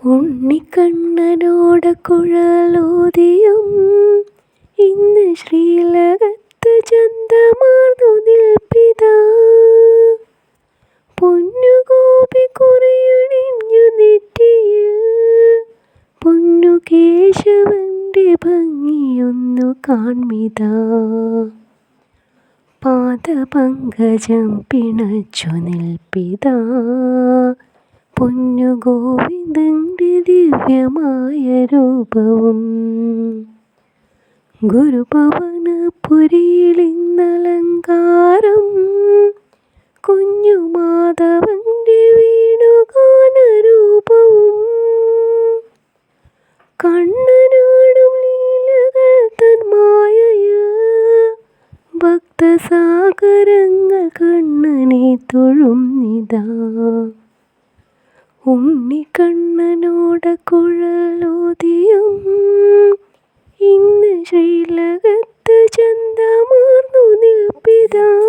ഉണ്ണിക്കണ്ണനോട് കുഴലൂതിയും ഇന്ന് ശ്രീലകത്ത് ചന്തമാർന്നു നിൽപ്പിതാ. പൊന്നുഗോപി കുറിയണിഞ്ഞു നെറ്റിയിൽ പൊന്നു കേശവന്റെ ഭംഗിയൊന്നു കാൺമിതാ. പാദപങ്കജം പിണച്ചു നിൽപ്പിതാ പൊന്നു ഗോവിന്ദന്റെ ദിവ്യമായ രൂപവും. ഗുരുഭവനപുരിയിലിന്നലങ്കാരം കുഞ്ഞു മാധവന്റെ വേണുഗാനരൂപവും. കണ്ണനാടും ലീലകൾ തൻ മായയ ഭക്തസാഗരങ്ങൾ കണ്ണനെ തൊഴുന്നിതാ. ഉണ്ണിക്കണ്ണനോട് കുഴലൂതിയും ഇന്ന് ശ്രീലകത്ത് ചന്തമാർന്നു നിൽപ്പിതാ.